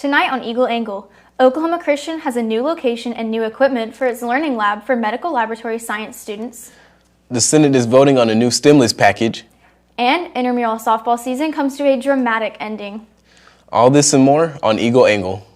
Tonight on Eagle Angle, Oklahoma Christian has a new location and new equipment for its learning lab for medical laboratory science students. The Senate is voting on a new stimulus package. And intramural softball season comes to a dramatic ending. All this and more on Eagle Angle.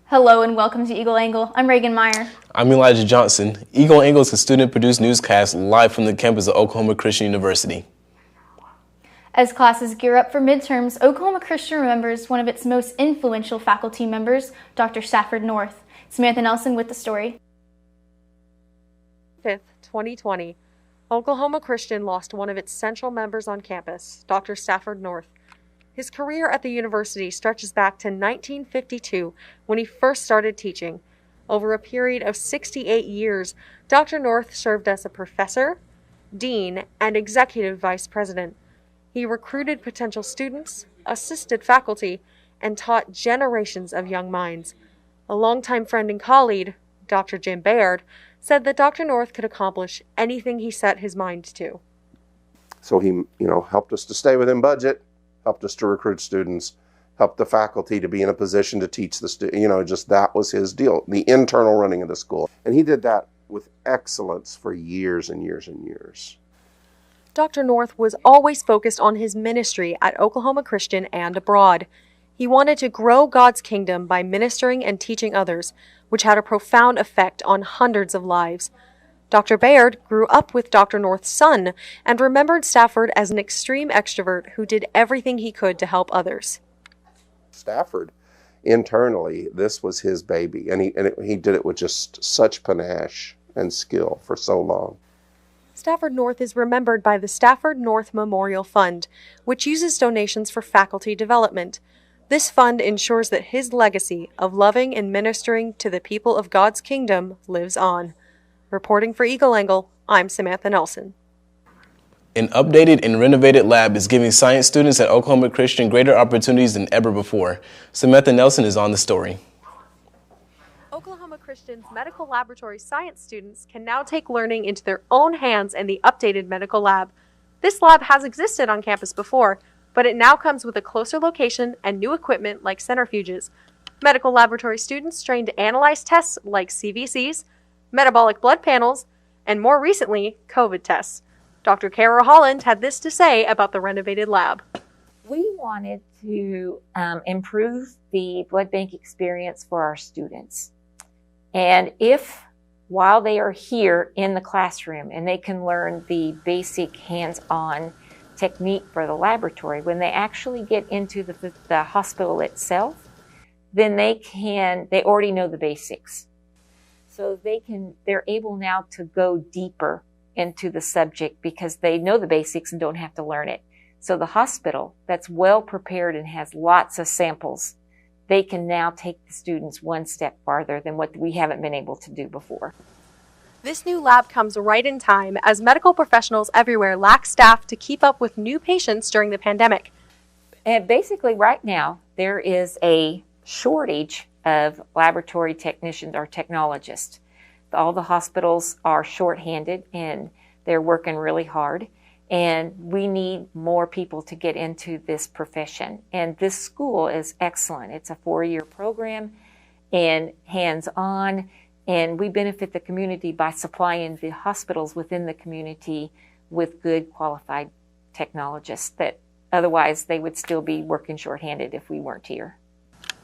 Hello and welcome to Eagle Angle. I'm Reagan Meyer. I'm Elijah Johnson. Eagle Angle is a student-produced newscast live from the campus of Oklahoma Christian University. As classes gear up for midterms, Oklahoma Christian remembers one of its most influential faculty members, Dr. Stafford North. Samantha Nelson with the story. 5th, 2020, Oklahoma Christian lost one of its central members on campus, Dr. Stafford North. His career at the university stretches back to 1952 when he first started teaching. Over a period of 68 years, Dr. North served as a professor, dean, and executive vice president. He recruited potential students, assisted faculty, and taught generations of young minds. A longtime friend and colleague, Dr. Jim Baird, said that Dr. North could accomplish anything he set his mind to. So he, helped us to stay within budget, helped us to recruit students, helped the faculty to be in a position to teach the students. Just that was his deal, the internal running of the school. And he did that with excellence for years and years and years. Dr. North was always focused on his ministry at Oklahoma Christian and abroad. He wanted to grow God's kingdom by ministering and teaching others, which had a profound effect on hundreds of lives. Dr. Baird grew up with Dr. North's son and remembered Stafford as an extreme extrovert who did everything he could to help others. Stafford, internally, this was his baby, and he did it with just such panache and skill for so long. Stafford North is remembered by the Stafford North Memorial Fund, which uses donations for faculty development. This fund ensures that his legacy of loving and ministering to the people of God's kingdom lives on. Reporting for Eagle Angle, I'm Samantha Nelson. An updated and renovated lab is giving science students at Oklahoma Christian greater opportunities than ever before. Samantha Nelson is on the story. Oklahoma Christian's medical laboratory science students can now take learning into their own hands in the updated medical lab. This lab has existed on campus before, but it now comes with a closer location and new equipment like centrifuges. Medical laboratory students trained to analyze tests like CVCs, metabolic blood panels, and more recently, COVID tests. Dr. Kara Holland had this to say about the renovated lab. We wanted to improve the blood bank experience for our students. And if, while they are here in the classroom and they can learn the basic hands-on technique for the laboratory, when they actually get into the hospital itself, then they already know the basics. So they're able now to go deeper into the subject because they know the basics and don't have to learn it. So the hospital that's well prepared and has lots of samples, they can now take the students one step farther than what we haven't been able to do before. This new lab comes right in time as medical professionals everywhere lack staff to keep up with new patients during the pandemic. And basically right now, there is a shortage of laboratory technicians or technologists. All the hospitals are shorthanded and they're working really hard. And we need more people to get into this profession. And this school is excellent. It's a 4-year program and hands-on. And we benefit the community by supplying the hospitals within the community with good qualified technologists that otherwise they would still be working shorthanded if we weren't here.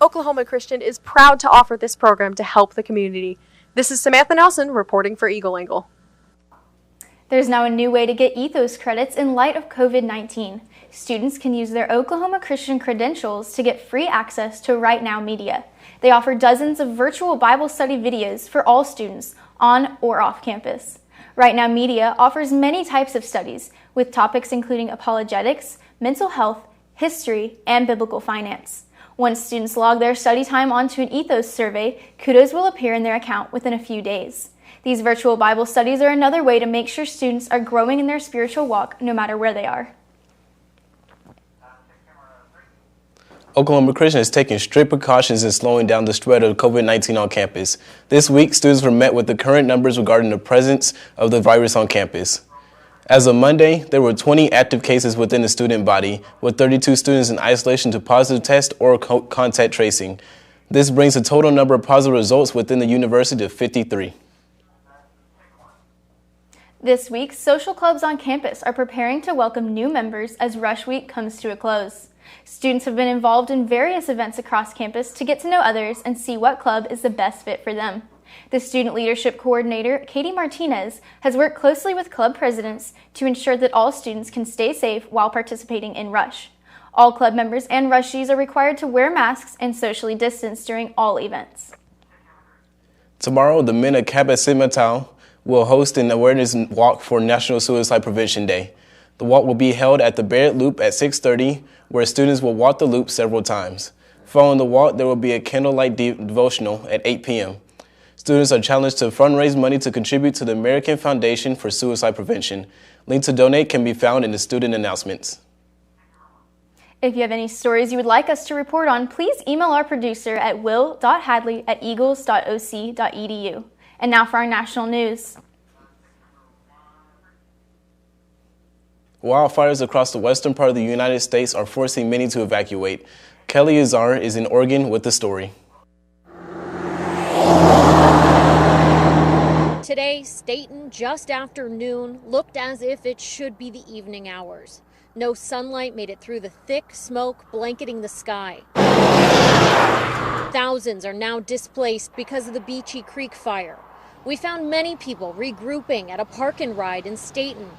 Oklahoma Christian is proud to offer this program to help the community. This is Samantha Nelson reporting for Eagle Angle. There's now a new way to get ethos credits in light of COVID-19. Students can use their Oklahoma Christian credentials to get free access to Right Now Media. They offer dozens of virtual Bible study videos for all students on or off campus. Right Now Media offers many types of studies with topics including apologetics, mental health, history, and biblical finance. Once students log their study time onto an Ethos survey, kudos will appear in their account within a few days. These virtual Bible studies are another way to make sure students are growing in their spiritual walk no matter where they are. Oklahoma Christian is taking strict precautions in slowing down the spread of COVID-19 on campus. This week, students were met with the current numbers regarding the presence of the virus on campus. As of Monday, there were 20 active cases within the student body, with 32 students in isolation to positive test or contact tracing. This brings the total number of positive results within the university to 53. This week, social clubs on campus are preparing to welcome new members as Rush Week comes to a close. Students have been involved in various events across campus to get to know others and see what club is the best fit for them. The student leadership coordinator, Katie Martinez, has worked closely with club presidents to ensure that all students can stay safe while participating in Rush. All club members and Rushies are required to wear masks and socially distance during all events. Tomorrow, the men at Kappa Sigma Tau will host an awareness walk for National Suicide Prevention Day. The walk will be held at the Barrett Loop at 6:30, where students will walk the loop several times. Following the walk, there will be a candlelight devotional at 8 p.m. Students are challenged to fundraise money to contribute to the American Foundation for Suicide Prevention. Link to donate can be found in the student announcements. If you have any stories you would like us to report on, please email our producer at will.hadley@eagles.oc.edu. And now for our national news. Wildfires across the western part of the United States are forcing many to evacuate. Kelly Azar is in Oregon with the story. Today, Staten, just after noon, looked as if it should be the evening hours. No sunlight made it through the thick smoke blanketing the sky. Thousands are now displaced because of the Beachy Creek fire. We found many people regrouping at a park and ride in Staten.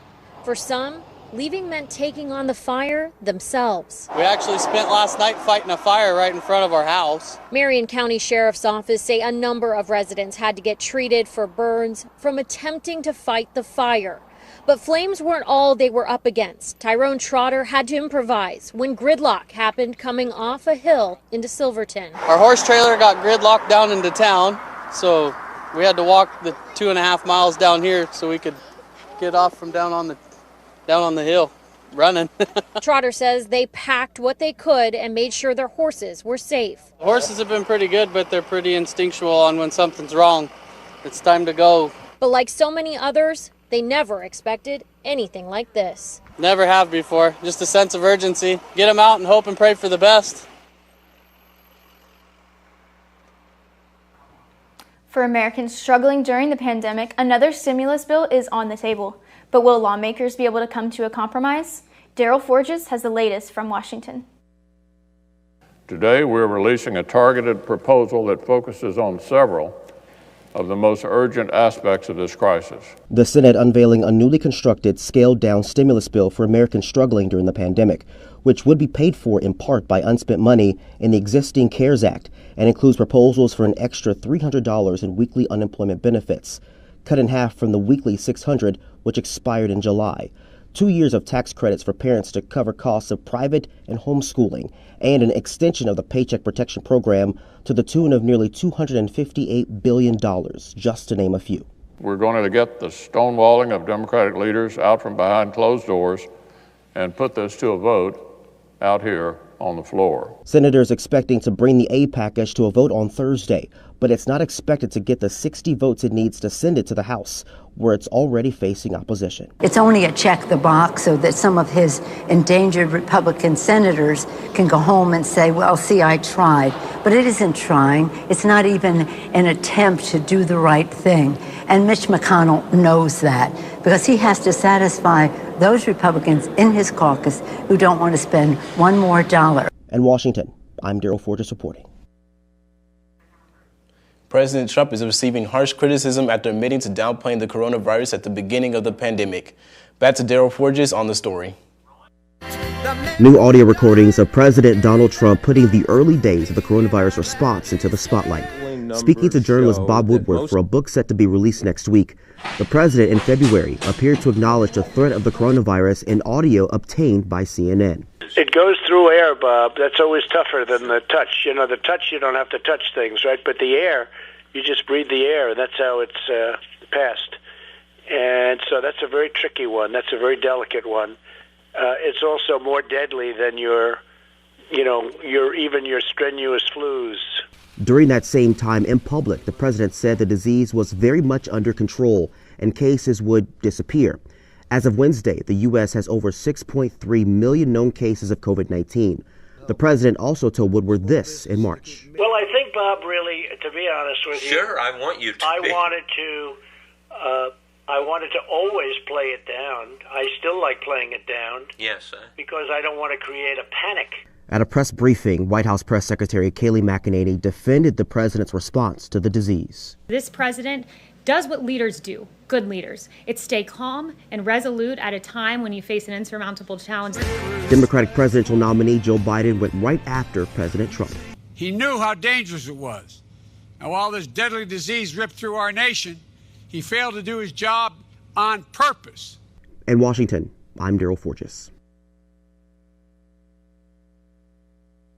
For some, leaving meant taking on the fire themselves. We actually spent last night fighting a fire right in front of our house. Marion County Sheriff's Office say a number of residents had to get treated for burns from attempting to fight the fire. But flames weren't all they were up against. Tyrone Trotter had to improvise when gridlock happened coming off a hill into Silverton. Our horse trailer got gridlocked down into town, so we had to walk the 2.5 miles down here so we could get off from down on the hill, running. Trotter says they packed what they could and made sure their horses were safe. The horses have been pretty good, but they're pretty instinctual on when something's wrong. It's time to go. But like so many others, they never expected anything like this. Never have before. Just a sense of urgency. Get them out and hope and pray for the best. For Americans struggling during the pandemic, another stimulus bill is on the table. But will lawmakers be able to come to a compromise? Daryl Forges has the latest from Washington. Today, we're releasing a targeted proposal that focuses on several of the most urgent aspects of this crisis. The Senate unveiling a newly constructed, scaled-down stimulus bill for Americans struggling during the pandemic, which would be paid for in part by unspent money in the existing CARES Act and includes proposals for an extra $300 in weekly unemployment benefits, cut in half from the weekly $600, which expired in July, 2 years of tax credits for parents to cover costs of private and homeschooling, and an extension of the Paycheck Protection Program to the tune of nearly $258 billion, just to name a few. We're going to get the stonewalling of Democratic leaders out from behind closed doors and put this to a vote out here on the floor. Senators expecting to bring the aid package to a vote on Thursday, but it's not expected to get the 60 votes it needs to send it to the House, where it's already facing opposition. It's only a check the box so that some of his endangered Republican senators can go home and say, well, see, I tried. But it isn't trying. It's not even an attempt to do the right thing. And Mitch McConnell knows that because he has to satisfy those Republicans in his caucus who don't want to spend one more dollar. In Washington, I'm Daryl Forges reporting. President Trump is receiving harsh criticism after admitting to downplaying the coronavirus at the beginning of the pandemic. Back to Daryl Forges on the story. New audio recordings of President Donald Trump putting the early days of the coronavirus response into the spotlight. Speaking to journalist Bob Woodward for a book set to be released next week, the president in February appeared to acknowledge the threat of the coronavirus in audio obtained by CNN. It goes through air, Bob. That's always tougher than the touch. You know, the touch, you don't have to touch things, right? But the air, you just breathe the air, and that's how it's passed. And so that's a very tricky one. That's a very delicate one. It's also more deadly than your strenuous flus. During that same time in public, the president said the disease was very much under control and cases would disappear. As of Wednesday, the U.S. has over 6.3 million known cases of COVID-19. The president also told Woodward this in March. Well, I think, Bob, really, to be honest with you... Sure, I want you to be. I wanted to always play it down. I still like playing it down. Yes, because I don't want to create a panic. At a press briefing, White House Press Secretary Kayleigh McEnany defended the president's response to the disease. This president does what leaders do, good leaders. It's stay calm and resolute at a time when you face an insurmountable challenge. Democratic presidential nominee Joe Biden went right after President Trump. He knew how dangerous it was. And while this deadly disease ripped through our nation, he failed to do his job on purpose. In Washington, I'm Daryl Forges.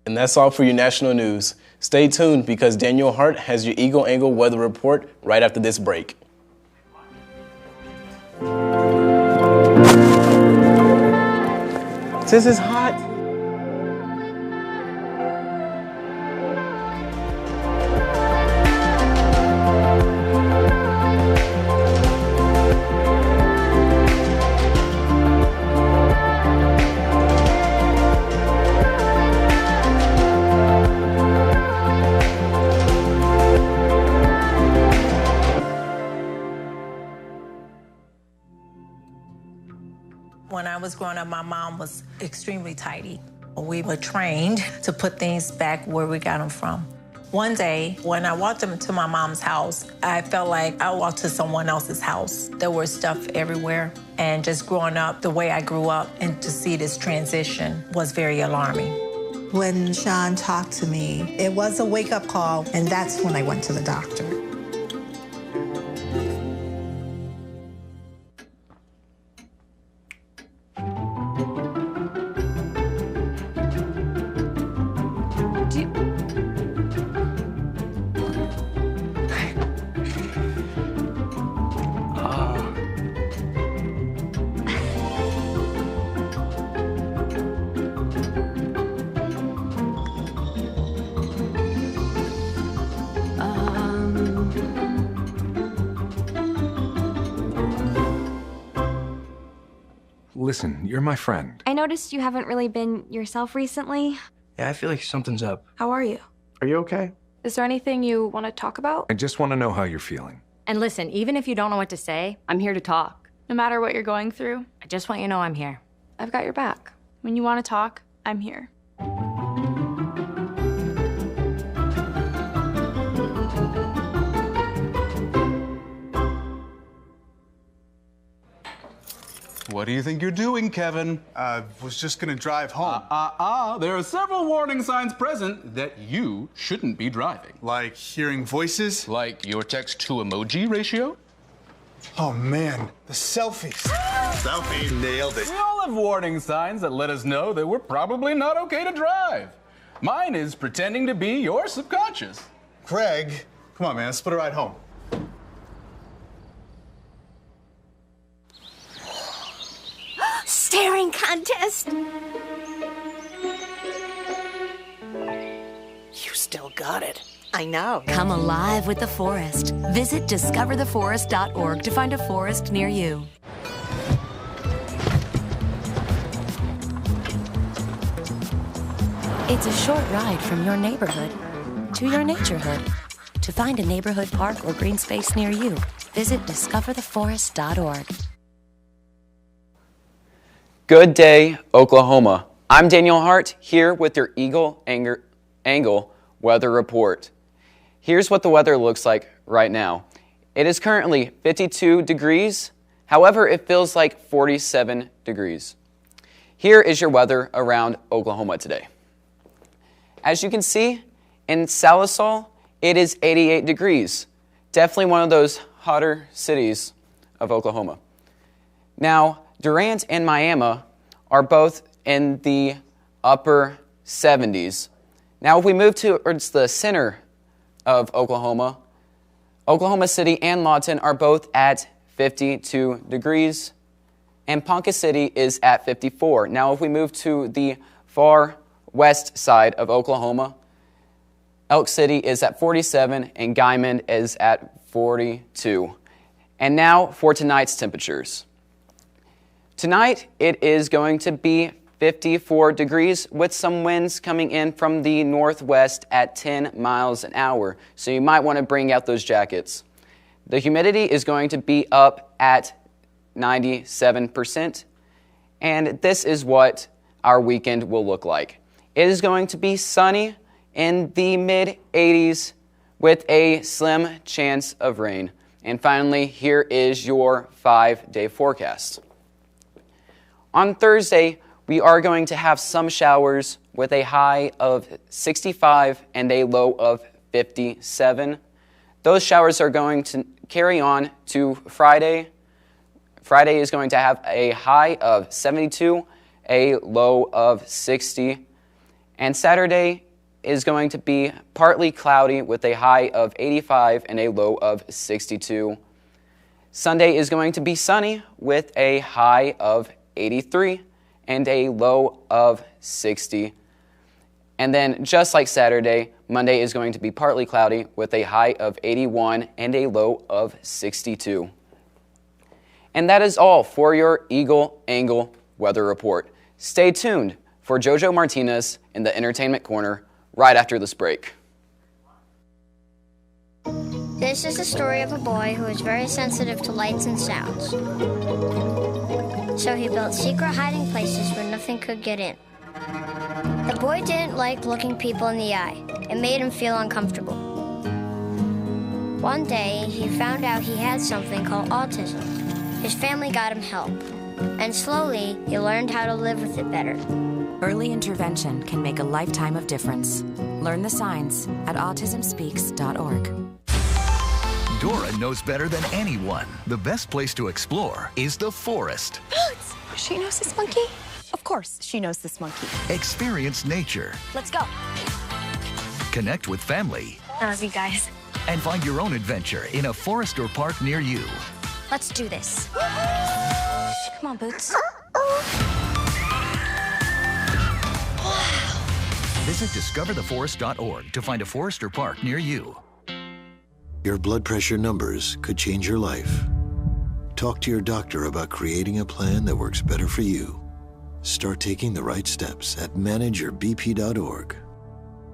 And that's all for your national news. Stay tuned because Daniel Hart has your Eagle Angle weather report right after this break. This is hot. When I was growing up, my mom was extremely tidy. We were trained to put things back where we got them from. One day, when I walked into my mom's house, I felt like I walked to someone else's house. There was stuff everywhere. And just growing up the way I grew up and to see this transition was very alarming. When Sean talked to me, it was a wake-up call, and that's when I went to the doctor. Listen, you're my friend. I noticed you haven't really been yourself recently. Yeah, I feel like something's up. How are you? Are you okay? Is there anything you want to talk about? I just want to know how you're feeling. And listen, even if you don't know what to say, I'm here to talk. No matter what you're going through, I just want you to know I'm here. I've got your back. When you want to talk, I'm here. What do you think you're doing, Kevin? Was just gonna drive home. There are several warning signs present that you shouldn't be driving. Like hearing voices? Like your text-to-emoji ratio? Oh man, the selfies. Selfie, nailed it. We all have warning signs that let us know that we're probably not okay to drive. Mine is pretending to be your subconscious. Greg, come on man, let's put a ride home. Staring contest. You still got it. I know. Come alive with the forest. Visit discovertheforest.org to find a forest near you. It's a short ride from your neighborhood to your naturehood. To find a neighborhood park or green space near you, visit discovertheforest.org. Good day, Oklahoma. I'm Daniel Hart here with your Eagle Angle weather report. Here's what the weather looks like right now. It is currently 52 degrees. However, it feels like 47 degrees. Here is your weather around Oklahoma today. As you can see, in Salisal, it is 88 degrees. Definitely one of those hotter cities of Oklahoma. Now, Durant and Miami are both in the upper 70s. Now, if we move towards the center of Oklahoma, Oklahoma City and Lawton are both at 52 degrees, and Ponca City is at 54. Now, if we move to the far west side of Oklahoma, Elk City is at 47, and Guymon is at 42. And now for tonight's temperatures. Tonight, it is going to be 54 degrees with some winds coming in from the northwest at 10 miles an hour. So you might want to bring out those jackets. The humidity is going to be up at 97%. And this is what our weekend will look like. It is going to be sunny in the mid-80s with a slim chance of rain. And finally, here is your 5-day forecast. On Thursday, we are going to have some showers with a high of 65 and a low of 57. Those showers are going to carry on to Friday. Friday is going to have a high of 72, a low of 60. And Saturday is going to be partly cloudy with a high of 85 and a low of 62. Sunday is going to be sunny with a high of 83 and a low of 60. And then just like Saturday, Monday is going to be partly cloudy with a high of 81 and a low of 62. And that is all for your Eagle Angle weather report. Stay tuned for Jojo Martinez in the Entertainment Corner right after this break. This is the story of a boy who is very sensitive to lights and sounds. So he built secret hiding places where nothing could get in. The boy didn't like looking people in the eye. It made him feel uncomfortable. One day, he found out he had something called autism. His family got him help, and slowly, he learned how to live with it better. Early intervention can make a lifetime of difference. Learn the signs at autismspeaks.org. Dora knows better than anyone. The best place to explore is the forest. Boots! She knows this monkey? Of course, she knows this monkey. Experience nature. Let's go. Connect with family. I love you guys. And find your own adventure in a forest or park near you. Let's do this. Come on, Boots. Visit discovertheforest.org to find a forest or park near you. Your blood pressure numbers could change your life. Talk to your doctor about creating a plan that works better for you. Start taking the right steps at manageyourbp.org.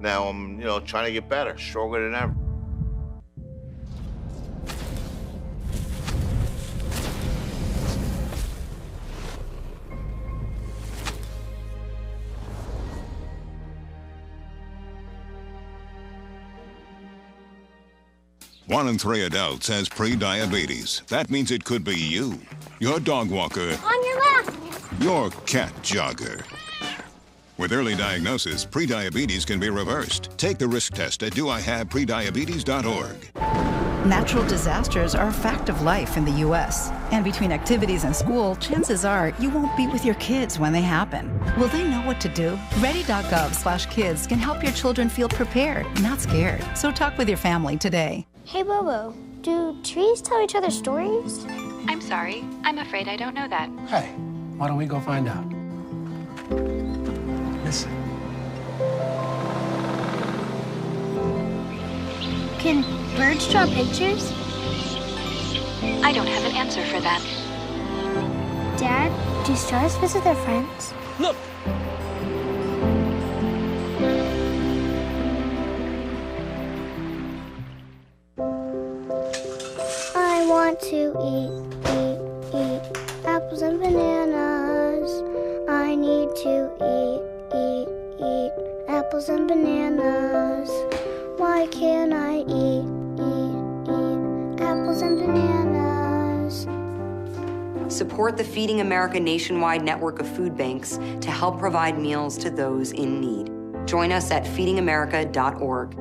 Now I'm, trying to get better, stronger than ever. One in 3 adults has pre-diabetes. That means it could be you, your dog walker, On your left! your cat jogger. With early diagnosis, pre-diabetes can be reversed. Take the risk test at doihaveprediabetes.org. Natural disasters are a fact of life in the U.S. And between activities and school, chances are you won't be with your kids when they happen. Will they know what to do? Ready.gov/kids can help your children feel prepared, not scared. So talk with your family today. Hey, Bobo, do trees tell each other stories? I'm sorry. I'm afraid I don't know that. Hey, why don't we go find out? Listen. Can birds draw pictures? I don't have an answer for that. Dad, do stars visit their friends? Look! I want to eat apples and bananas. I need to eat apples and bananas. Why can't I eat apples and bananas? Support the Feeding America nationwide network of food banks to help provide meals to those in need. Join us at feedingamerica.org.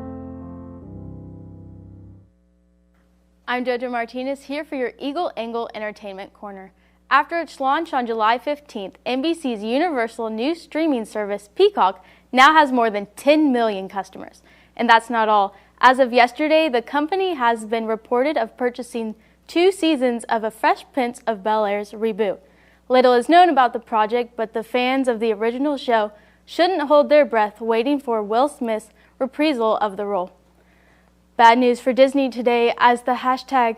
I'm Jojo Martinez here for your Eagle Angle Entertainment Corner. After its launch on July 15th, NBC's universal news streaming service, Peacock, now has more than 10 million customers. And that's not all. As of yesterday, the company has been reported of purchasing 2 seasons of A Fresh Prince of Bel-Air's reboot. Little is known about the project, but the fans of the original show shouldn't hold their breath waiting for Will Smith's reprisal of the role. Bad news for Disney today as the hashtag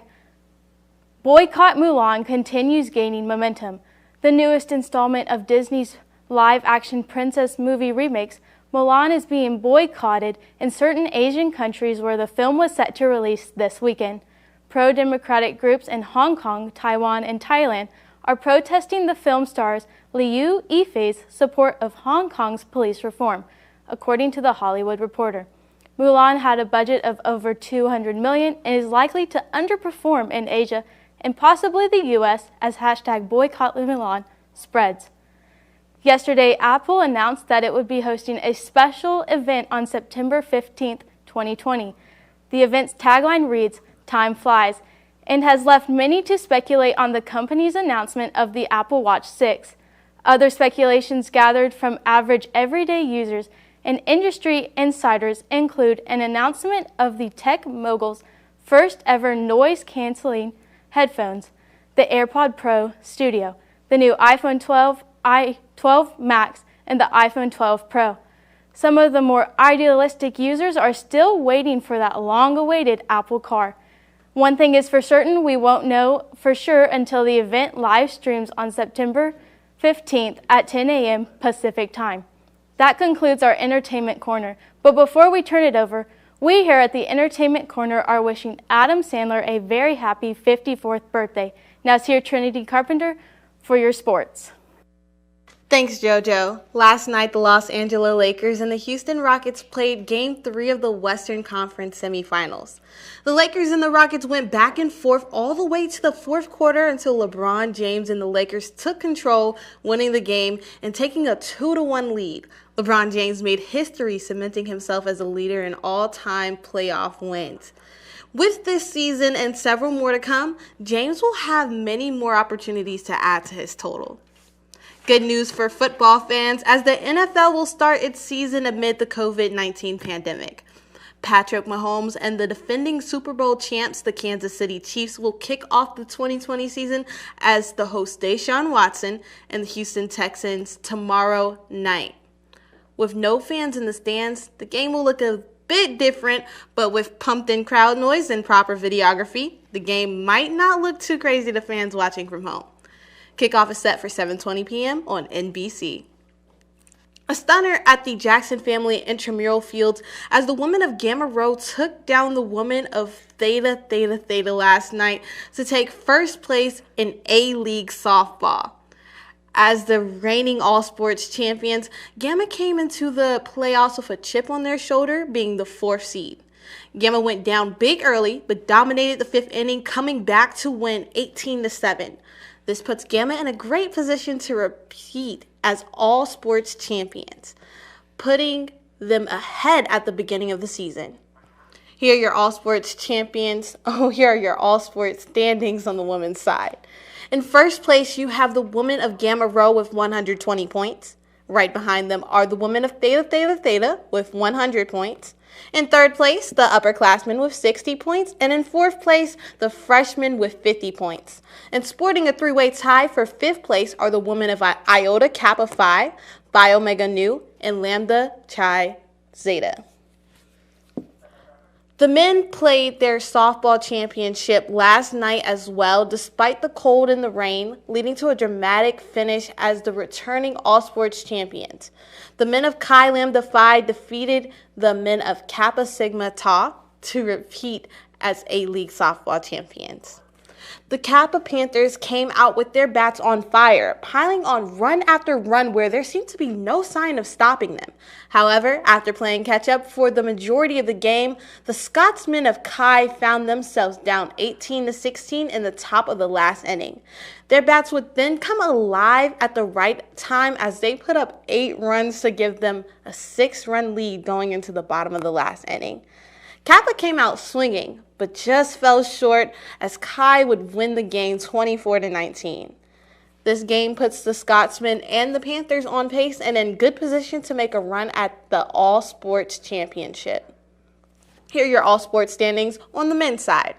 Boycott Mulan continues gaining momentum. The newest installment of Disney's live-action princess movie remakes, Mulan is being boycotted in certain Asian countries where the film was set to release this weekend. Pro-democratic groups in Hong Kong, Taiwan, and Thailand are protesting the film star's Liu Yifei's support of Hong Kong's police reform, according to The Hollywood Reporter. Mulan had a budget of over $200 million and is likely to underperform in Asia and possibly the U.S. as hashtag Boycott Mulan spreads. Yesterday, Apple announced that it would be hosting a special event on September 15th, 2020. The event's tagline reads, "Time flies," and has left many to speculate on the company's announcement of the Apple Watch 6. Other speculations gathered from average everyday users and industry insiders include an announcement of the tech mogul's first ever noise-canceling headphones, the AirPod Pro Studio, the new iPhone 12, i12 Max, and the iPhone 12 Pro. Some of the more idealistic users are still waiting for that long-awaited Apple car. One thing is for certain, we won't know for sure until the event live streams on September 15th at 10 a.m. Pacific Time. That concludes our Entertainment Corner. But before we turn it over, we here at the Entertainment Corner are wishing Adam Sandler a very happy 54th birthday. Now it's here Trinity Carpenter for your sports. Thanks, JoJo. Last night, the Los Angeles Lakers and the Houston Rockets played Game 3 of the Western Conference semifinals. The Lakers and the Rockets went back and forth all the way to the fourth quarter until LeBron James and the Lakers took control, winning the game and taking a 2-1 lead. LeBron James made history, cementing himself as a leader in all-time playoff wins. With this season and several more to come, James will have many more opportunities to add to his total. Good news for football fans, as the NFL will start its season amid the COVID-19 pandemic. Patrick Mahomes and the defending Super Bowl champs, the Kansas City Chiefs, will kick off the 2020 season as the host Deshaun Watson and the Houston Texans tomorrow night. With no fans in the stands, the game will look a bit different, but with pumped-in crowd noise and proper videography, the game might not look too crazy to fans watching from home. Kickoff is set for 7:20 p.m. on NBC. A stunner at the Jackson Family Intramural Fields as the women of Gamma Rho took down the women of Theta Theta Theta last night to take first place in A-League softball. As the reigning all-sports champions, Gamma came into the playoffs with a chip on their shoulder, being the 4th seed. Gamma went down big early, but dominated the 5th inning, coming back to win 18-7. This puts Gamma in a great position to repeat as all-sports champions, putting them ahead at the beginning of the season. Here are your all-sports champions. Here are your all-sports standings on the women's side. In first place, you have the women of Gamma Rho with 120 points. Right behind them are the women of Theta Theta Theta with 100 points. In third place, the upperclassmen with 60 points. And in fourth place, the freshmen with 50 points. And sporting a three-way tie for fifth place are the women of Iota Kappa Phi, Phi Omega Nu, and Lambda Chi Zeta. The men played their softball championship last night as well, despite the cold and the rain, leading to a dramatic finish as the returning all-sports champions. The men of Chi Lambda Phi defeated the men of Kappa Sigma Tau to repeat as A-League softball champions. The Kappa Panthers came out with their bats on fire, piling on run after run where there seemed to be no sign of stopping them. However, after playing catch-up for the majority of the game, the Scotsmen of Chi found themselves down 18-16 in the top of the last inning. Their bats would then come alive at the right time as they put up 8 runs to give them a 6-run lead going into the bottom of the last inning. Kappa came out swinging, but just fell short as Chi would win the game 24-19. This game puts the Scotsmen and the Panthers on pace and in good position to make a run at the All Sports Championship. Here are your all sports standings on the men's side.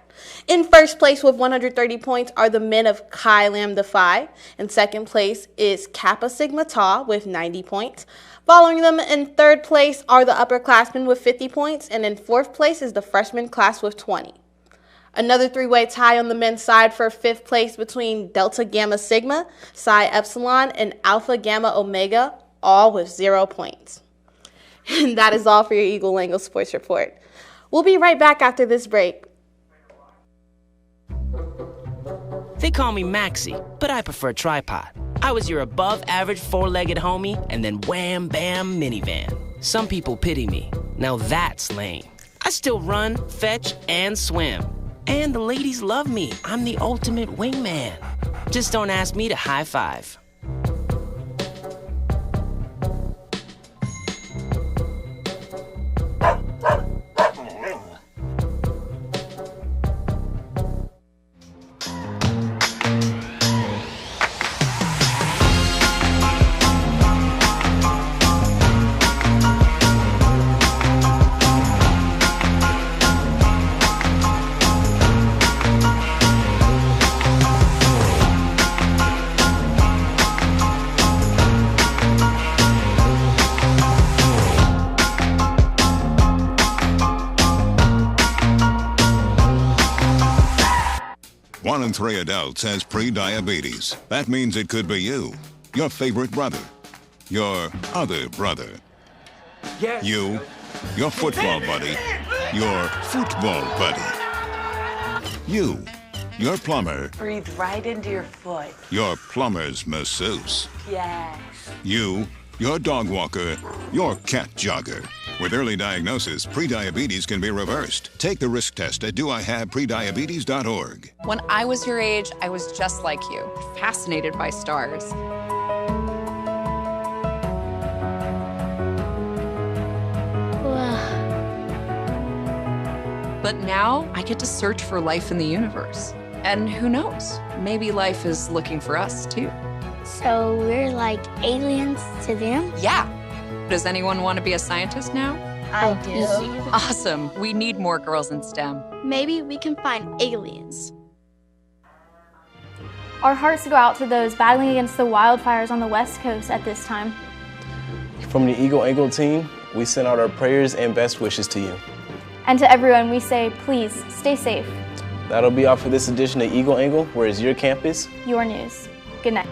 In first place with 130 points are the men of Chi Lambda Phi. In second place is Kappa Sigma Tau with 90 points. Following them in third place are the upperclassmen with 50 points. And in fourth place is the freshman class with 20. Another three-way tie on the men's side for fifth place between Delta Gamma Sigma, Psi Epsilon, and Alpha Gamma Omega, all with 0 points. And that is all for your Eagle Angle Sports Report. We'll be right back after this break. They call me Maxie, but I prefer tripod. I was your above-average four-legged homie, and then wham, bam, minivan. Some people pity me. Now that's lame. I still run, fetch, and swim. And the ladies love me. I'm the ultimate wingman. Just don't ask me to high five. One in three adults has pre-diabetes. That means it could be you, your favorite brother, your other brother, yes. You, your football buddy, your football buddy, you, your plumber, Breathe right into your foot. your plumber's masseuse, Yes. you, your dog walker, your cat jogger. With early diagnosis, prediabetes can be reversed. Take the risk test at doihaveprediabetes.org. When I was your age, I was just like you, fascinated by stars. But now I get to search for life in the universe. And who knows, maybe life is looking for us too. So we're like aliens to them? Yeah. Does anyone want to be a scientist now? I do. Awesome. We need more girls in STEM. Maybe we can find aliens. Our hearts go out to those battling against the wildfires on the West Coast at this time. From the Eagle Angle team, we send out our prayers and best wishes to you. And to everyone, we say, please stay safe. That'll be all for this edition of Eagle Angle, where is your campus, your news. Good night.